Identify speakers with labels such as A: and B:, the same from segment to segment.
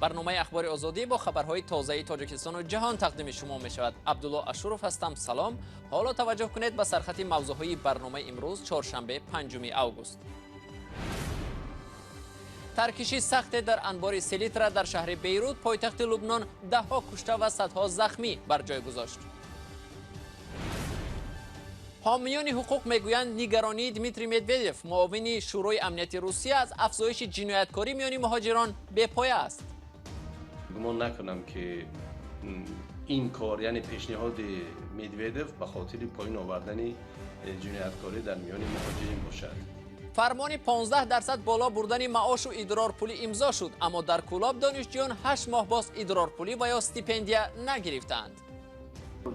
A: برنامه اخبار آزادی با خبرهای تازه تاجیکستان و جهان تقدیم شما می شود. عبدالله اشورف هستم. سلام. حالا توجه کنید به سرخط موضوعهای برنامه امروز چهارشنبه 5 اوگوست. ترکشی سخت در انبار سلیترا در شهر بیروت پایتخت لبنان دهها کشته و صدها زخمی بر جای گذاشت. حامیان حقوق میگویند نگرانی دمیتری مدودف معاون شورای امنیتی روسیه از افزایش جنایتکاری میان مهاجران بی‌پایه است.
B: گمان نکنم که این کار یعنی پیشنهاد مدودف به خاطر پایین آوردن جنایتکاری در میان مهاجرین باشد.
A: فرمان 15% بالا بردن معاش و ادرار پولی امضا شد، اما در کلاب دانشجویان 8 ماه باز ادرار پولی و یا استیپندیا نگرفتند.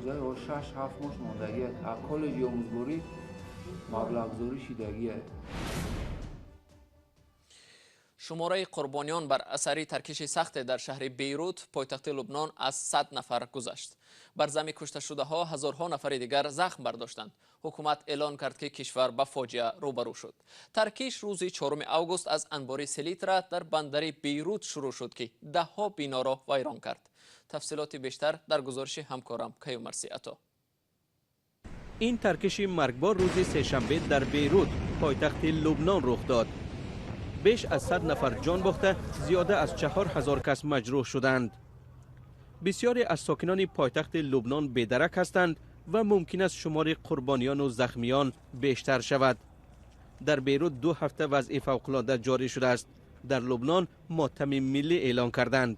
C: جای 6-7 ماه ماندگی از کالج آموزگاری مبلغ گذاری شدگی.
A: شماره قربانیان بر اثر ترکش سخت در شهر بیروت پایتخت لبنان از 100 نفر گذشت. بر زمین کشته شده ها هزارها نفر دیگر زخم برداشتند. حکومت اعلان کرد که کشور با فاجعه روبرو شد. ترکش روز 4 اوگوست از انبار سلیترا در بندر بیروت شروع شد که دهها بنا را ویران کرد. تفصیلات بیشتر در گزارش همکارم کیومرثی عطا.
D: این ترکش مرگبار روز سه‌شنبه در بیروت پایتخت لبنان رخ داد. بیش از 100 نفر جان باخته، زیاده از 4000 کس مجروح شدند. بسیاری از ساکنان پایتخت لبنان بی‌درک هستند و ممکن است شمار قربانیان و زخمیان بیشتر شود. در بیروت 2 هفته وضع فوق‌العاده جاری شده است. در لبنان ماتم ملی اعلان کردند.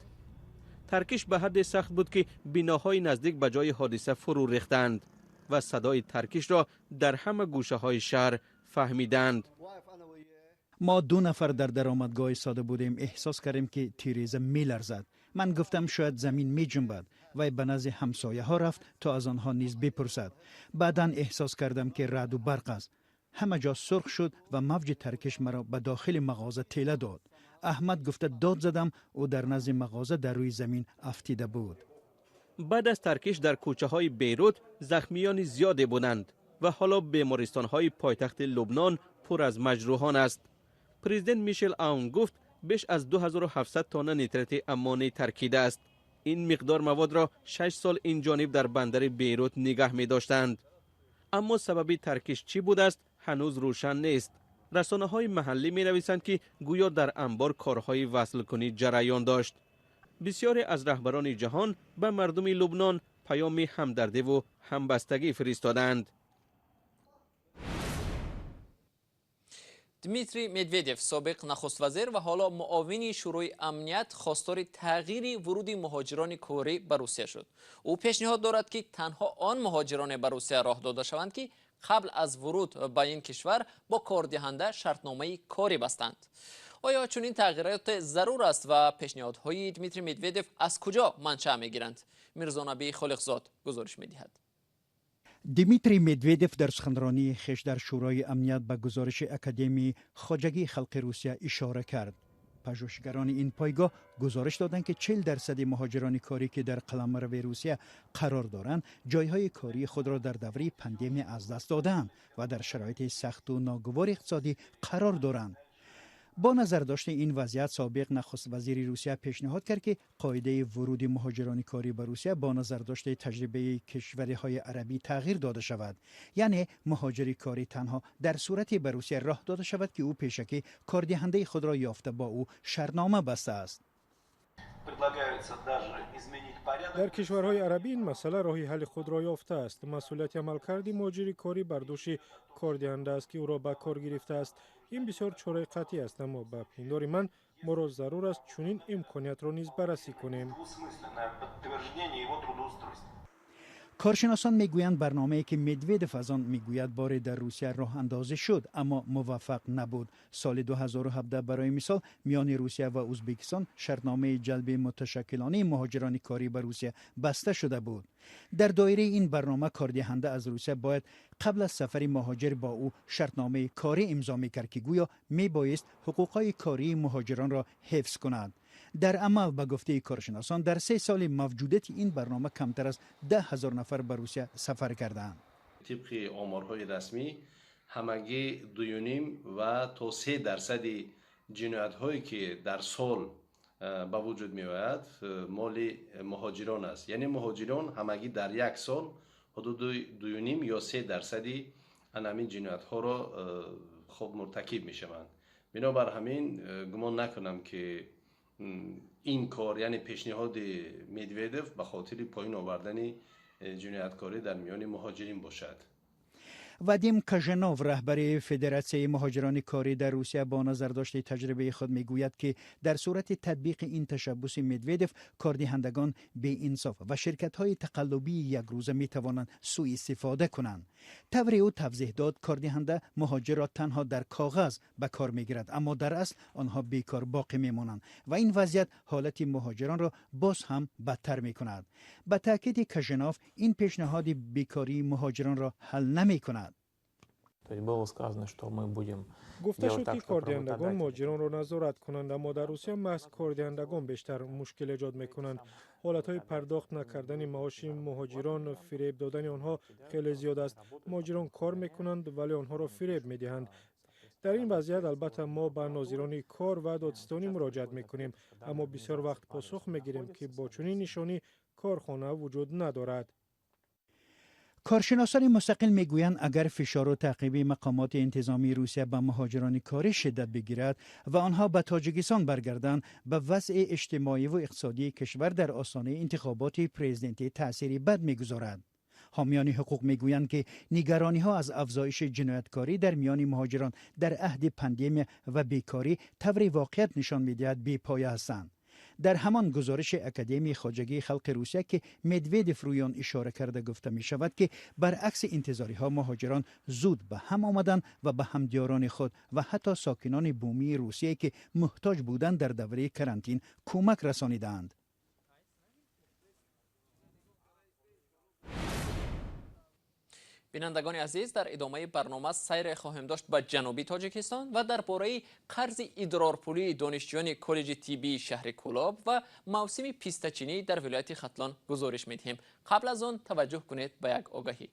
D: ترکش به حد سخت بود که بناهای نزدیک به جای حادثه فرو ریختند و صدای ترکش را در همه گوشه های شهر فهمیدند.
E: ما 2 نفر در درآمدگاه ایستاده بودیم، احساس کردیم که تیریزه میلرزد. من گفتم شاید زمین می جنبد و به نزد همسایه ها رفت تا از آنها نیز بپرسد. بعداً احساس کردم که رعد و برق است. همه جا سرخ شد و موج ترکش مرا به داخل مغازه تیله داد. احمد گفته داد زدم و در نزد مغازه در روی زمین افتیده بود.
D: بعد از ترکش در کوچه های بیروت زخمیان زیادی بودند و حالا بیمارستان های پایتخت لبنان پر از مجروحان است. پرزیدنت میشل آون گفت بیش از 2700 تن نیترات امونی ترکیده است. این مقدار مواد را 6 سال این جانب در بندر بیروت نگه می داشتند. اما سبب ترکش چی بود است هنوز روشن نیست. رسانه های محلی می نویسند که گویا در انبار کارهای وصل کنی جریان داشت. بسیاری از رهبران جهان به مردم لبنان پیام همدردی و همبستگی فرستادند.
A: دمیتری مدودف سابق نخست وزیر و حالا معاون شورای امنیت خواستار تغییر ورود مهاجران کره به روسیه شد. او پیشنهاد دارد که تنها آن مهاجران به روسیه راه داده شوند که قبل از ورود به این کشور با کاردهنده شرطنامه کاری بستند. آیا چنین تغییرات ضرور است و پیشنهادهای دمیتری مدودف از کجا منشأ میگیرند؟ میرزا نبی خالقزاد گزارش میدهد.
E: دیمیتری مدودف در سخنرانی خویش در شورای امنیت به گزارش اکادمی خواجگی خلق روسیه اشاره کرد. پژوهشگران این پایگاه گزارش دادند که 40% مهاجران کاری که در قلمرو روسیه قرار دارند جایهای کاری خود را در دوره پاندمی از دست دادند و در شرایط سخت و ناگوار اقتصادی قرار دارند. با نظر داشته این وضعیت سابق نخست وزیر روسیه پیشنهاد کرد که قاعده ورود مهاجران کاری به روسیه با نظر داشته تجربه کشورهای عربی تغییر داده شود. یعنی مهاجر کاری تنها در صورتی به روسیه راه داده شود که او پیشکی کاردهنده خود را یافته با او شرطنامه بسته است.
F: در کشورهای عربی این مسئله راهی حل خود را یافته است. مسئولیت عملکرد مهاجر کاری بر دوش کاردهنده است که او را به کار گرفته است. این بسیار چاره قطعی است، اما به پندار من ما را ضرور است چنین امکانیت را نیز بررسی کنیم.
E: کارشناسان میگویند برنامه‌ای که مدودف از آن میگوید بار در روسیه راه اندازی شد اما موفق نبود. سال 2017 برای مثال میان روسیه و ازبکستان شرطنامه جلب متشکلانه مهاجران کاری به روسیه بسته شده بود. در دایره این برنامه کاردهنده از روسیه باید قبل از سفر مهاجر با او شرطنامه کاری امضا میکرد که گویا میبایست حقوقهای کاری مهاجران را حفظ کند. در عمل به گفته کارشناسان در 3 سال موجودیت این برنامه کمتر از 10,000 نفر به روسیه سفر کردند.
B: طبق آمارهای رسمی همگی 2.5 و تا 3% جنایت‌هایی که در سال به وجود می آید مال مهاجران است. یعنی مهاجران همگی در یک سال حدود 2.5 یا 3% همین جنایت ها را خب مرتکب می شوند. بنابر همین گمان نکنم که این کار یعنی پیشنهاد مدویدف به خاطر پایین آوردن جنایتکاری در میان مهاجرین باشد.
E: وادیم کاژنوف رهبر فدراسیون مهاجران کاری در روسیه با نظر داشته تجربه خود میگوید که در صورت تطبیق این تشبس مدویدف کاردهندگان بی انصاف و شرکت های تقلبی یک روزه می توانند سوء استفاده کنند. طور او توضیح داد کاردهنده مهاجر را تنها در کاغذ به کار میگیرد اما در اصل آنها بیکار باقی میمانند و این وضعیت حالت مهاجران را باز هم بدتر می کند. به تاکید کاژنوف این پیشنهاد بیکاری مهاجران را حل نمی کند.
F: گفته شد که کاردهندگان مهاجران را نظارت کنند، اما در روسیه محض کاردهندگان بیشتر مشکل ایجاد میکنند. حالتهای پرداخت نکردن معاش مهاجران، فریب دادن آنها خیلی زیاد است. مهاجران کار میکنند ولی آنها را فریب میدهند. در این وضعیت البته ما به ناظران کار و دادستانی مراجعت میکنیم، اما بسیار وقت پاسخ میگیریم که با چنین نشانی کارخانه وجود ندارد.
E: کارشناسان مستقل میگویند اگر فشار و تعقیب مقامات انتظامی روسیه به مهاجران کاری شدت بگیرد و آنها به تاجیکستان برگردند، به وضع اجتماعی و اقتصادی کشور در آستانه انتخابات پرزیدنتی تأثیری بد میگذارد. حامیان حقوق میگویند که نگرانی ها از افزایش جنایتکاری در میان مهاجران در عهد پاندمی و بیکاری طور واقعیت نشان میدهد بی‌پایه هستند. در همان گزارش اکادمی خواجگی خلق روسیه که مدویدف روی آن اشاره کرده گفته می شود که برعکس انتظاری ها مهاجران زود به هم آمدند و به همدیاران خود و حتی ساکنان بومی روسیه که محتاج بودند در دوره کرانتین کمک رسانیدند.
A: بینندگان عزیز، در ادامه برنامه سیر خواهیم داشت به جنوبی تاجیکستان و درباره قرض ادرارپولی دانشجویان کالج طبی شهر کولاب و موسم پیستچینی در ولایت ختلان گزارش می‌دهیم. قبل از آن توجه کنید به یک آگهی.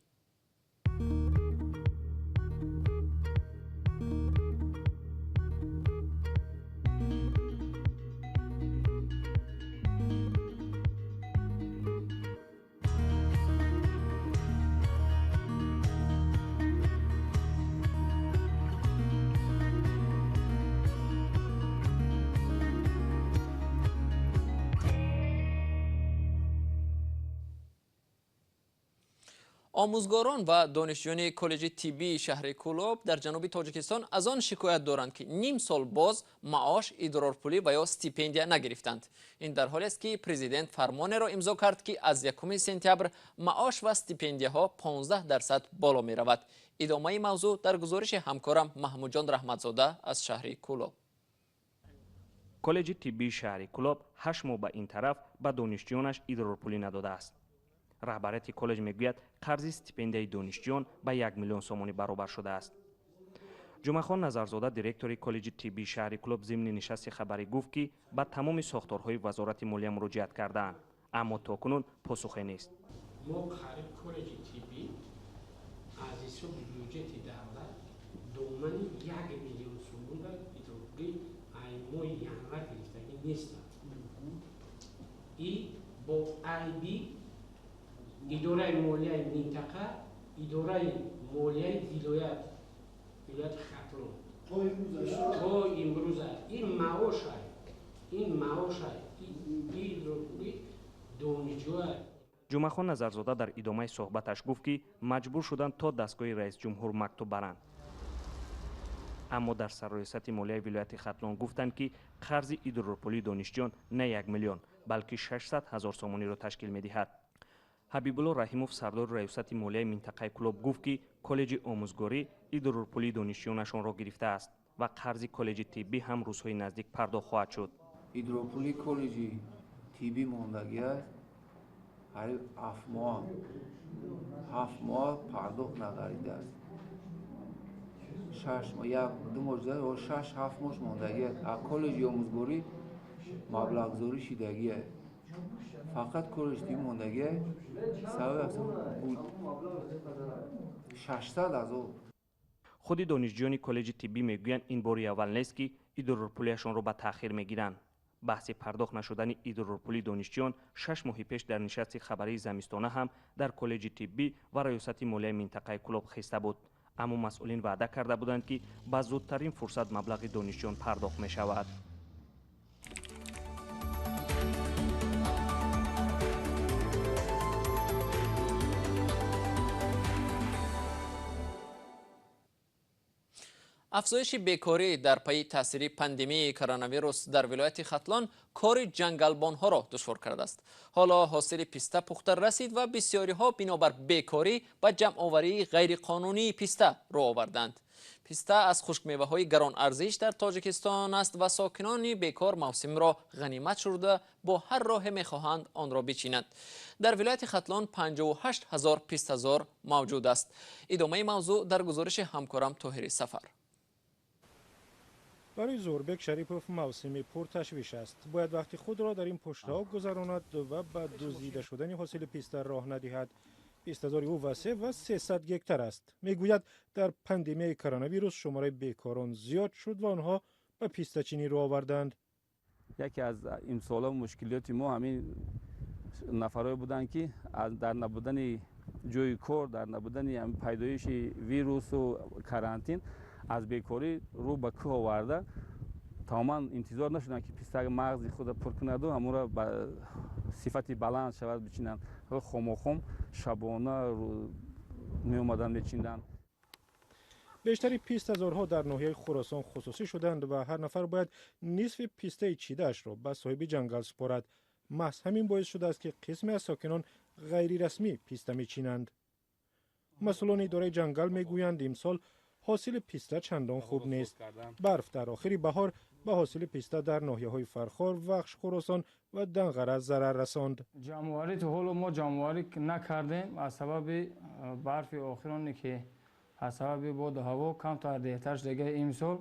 A: آموزگاران و دانشجویان کالج طبی شهر کولاب در جنوب تاجیکستان از آن شکایت دارند که نیم سال باز معاش، ادرارپولی و یا استیپندیا نگرفتند. این در حالی است که پرزیدنت فرمان را امضا کرد که از 1 سپتامبر معاش و استیپندیاها 15% بالا می رود. ادامه موضوع در گزارش همکارم محمود جان رحمتزاده از شهر کولاب.
G: کالج طبی شهر کولاب 8 ماه به این طرف به دانشجویانش ادرارپولی نداده است. رهبریت کالج میگوید قرض استیپندیای دانشجویان به 1 میلیون سومانی برابر شده است. جمعهخان نظرزاده دیرکتور کالج طبی شهر کولاب ضمن نشست خبری گفت که به تمام ساختارهای وزارت مالیه مراجعت کردند، اما تاکنون پاسخی نیست.
H: ما خرید کالج طبی از حساب بودجه دولت دومن 1 میلیون سوم را ادرارپولی ماه ینور گرفتگی نیست. این با IB اداره مالیه منطقه، اداره مالیه ولایت ختلان تا امروز این معاش این ادرارپولی دانشجو.
G: جمعهخان نظرزاده در ادامه صحبتش گفت که مجبور شدند تا دستگاه رئیس جمهور مکتوب برند. اما در سرریاست مالیه ولایت ختلان گفتند که قرض ادرارپولی دانشجویان نه 1 میلیون بلکه 600,000 سومانی را تشکیل می‌دهد. حبیبالله رحیموف سردار ریاست مالیه منطقه کولاب گفت که کالج آموزگاری ادرارپولی دانشجویانشان را گرفته است و قرض کالج طبی هم روزهای نزدیک پرداخت خواهد شد.
C: ادرارپولی کالج طبی ماندگی است. هر 7 ماه پرداخت نگردیده است. 6 7 ماه ماندگی است. کالج آموزگاری مبلغ شدگی است. فقط کالج طبی ماندگی بود 600,000.
G: خود دانشجویان کالج طبی میگویند این باری اول نیست که ادرارپولیشان را به تأخیر میگیرند. بحث پرداخت نشدن ایدرورپولی دانشجویان 6 ماه پیش در نشست خبری زمستانه هم در کالج طبی و ریاست مالی منطقه کلوب خسته بود. اما مسئولین وعده کرده بودند که با زودترین فرصت مبلغ دانشجویان پرداخت می شود.
A: افزایش بیکاری در پی تاثیر پاندمی کرونا ویروس در ولایت ختلان کار جنگلبانها را دشوار کرده است. حالا حاصل پیسته پخته رسید و بسیاری ها بنابر بیکاری و جمع آوری غیر قانونی پیسته را آوردند. پیسته از خشک میوه های گران ارزش در تاجیکستان است و ساکنان بیکار موسم را غنیمت شده با هر راه میخواهند آن را بچینند. در ولایت ختلان 58,000 پیسته‌زار موجود است. ادامه موضوع در گزارش همکارم طاهری سفر.
F: برای زوربک شریپوف موسمی پرتشویش است. باید وقتی خود را در این پشت‌ها گذراند و بعد دزدیده شدن حاصل پیسته راه ندهد. پیسته‌زاری او وسیع و 300 گکتر است. میگوید در پاندمی کرونا ویروس شماره بیکاران زیاد شد و آنها به پیسته چینی رو آوردند.
I: یکی از این سالا مشکلات ما همین نفرای بودن که در نبودن جای کار، در نبودن پیدایش ویروس و کرانتین از بیکاری رو به کوه آورده. تماما انتظار نشدن که پیسته مغز خود پر کند و همون را به صفت بلند شود بچینند. خم شبانه می اومدن میچیندن.
F: بیشتری پیسته‌زارها در ناحیه خراسان خصوصی شدند و هر نفر باید نصف پیسته چیده‌اش را به صاحب جنگل سپارد. محض همین باعث شده است که قسمی از ساکنان غیر رسمی پیسته میچینند. مسئولان اداره جنگل میگویند امسال حاصل پیسته چندان خوب نیست. برف در آخر بهار به حاصل پیسته در ناحیه‌های فرخار، وخش خراسان و دنغره ضرر رساند.
J: جمع‌آوری تو حال ما جمع‌آوری نکردیم از سبب برف آخرانی که از سبب باد هوا کم تا دیگرش دیگه امسال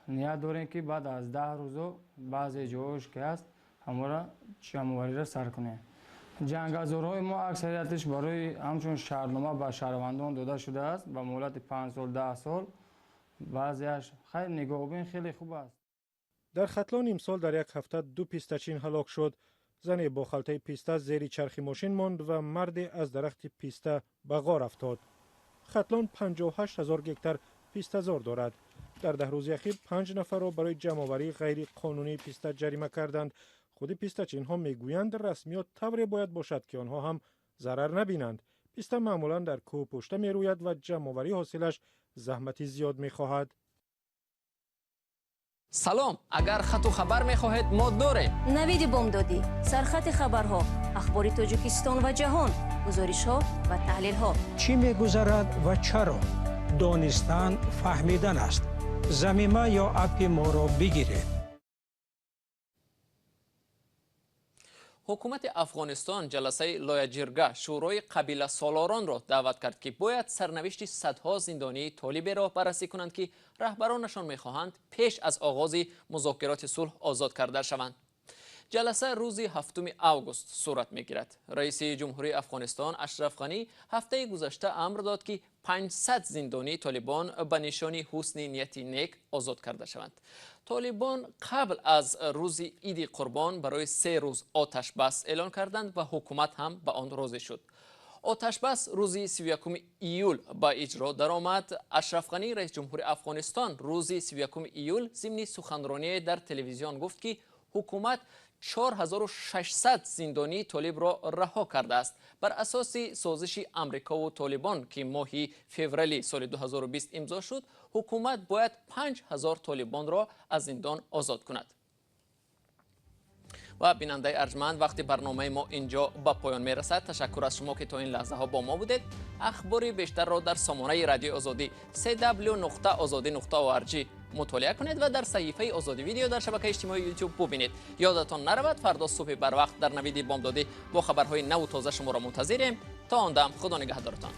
J: نیت داریم که بعد از 10 روز بعضی جاهاش که هست همون جمع‌آوری را سر کنیم. جنگلزارهای ما اکثریتش برای همچون شهرنامه به شهروندان داده شده است به مهلت 5 سال 10 سال. بعضیش خیلی نگاهبین خیلی خوب است.
F: در ختلان امسال در یک هفته 2 پیسته چین هلاک شد. زن با خلطه پیسته زیر چرخ ماشین ماند و مرد از درخت پیسته به غار افتاد. ختلان 58,000 گکتر پیسته‌زار دارد. در 10 روز اخیر 5 نفر را برای جمع‌آوری غیر قانونی پیسته جریمه کردند. خود پیسته چین ها میگویند رسمیات طوری باید باشد که آنها هم ضرر نبینند. پیسته معمولا در کوه پشته می روید و جمع‌آوری حاصلش زحمتی زیاد می خواهد.
A: سلام، اگر خط و خبر می خواهید ما داریم.
K: نوید بامدادی، سرخط خبرها، اخبار تاجیکستان و جهان، گزارش ها و تحلیل ها.
L: چی می گذرد و چرا؟ دانستن فهمیدن است. زمینه یا اپ ما را بگیرید.
A: حکومت افغانستان جلسه لایجرگه شورای قبیله سالاران را دعوت کرد که باید سرنوشت صدها زندانی طالب را بررسی کنند که رهبرانشان می‌خواهند پیش از آغاز مذاکرات صلح آزاد کرده شوند. جلسه روز 7 آگوست صورت می‌گیرد. رئیس جمهوری افغانستان اشرف غنی هفته گذشته امر داد که 500 زندانی طالبان به نشانی حسن نیت نیک آزاد کرده شوند. طالبان قبل از روز عید قربان برای 3 روز آتش بس اعلان کردند و حکومت هم به آن راضی شد. آتش بس روز 31 ایول با اجرا درآمد. اشرف غنی رئیس جمهوری افغانستان روز 31 ایول ضمن سخنرانی در تلویزیون گفت که حکومت 4600 زندانی طالب را رها کرده است. بر اساس سازش امریکا و طالبان که ماه فوریه سال 2020 امضا شد، حکومت باید 5000 طالبان را از زندان آزاد کند. و بیننده ارجمند، وقتی برنامه ما اینجا به پایان می رسد. تشکر از شما که تا این لحظه ها با ما بودید. اخبار بیشتر را در سامانه رادیو آزادی www.azadi.org مطالعه کنید و در صحیفه آزادی ویدیو در شبکه اجتماعی یوتیوب ببینید. یادتان نرود فردا صبح بر وقت در نوید بامدادی با خبرهای نو و تازه شما را منتظریم. تا آن دم خدا نگهدارتان.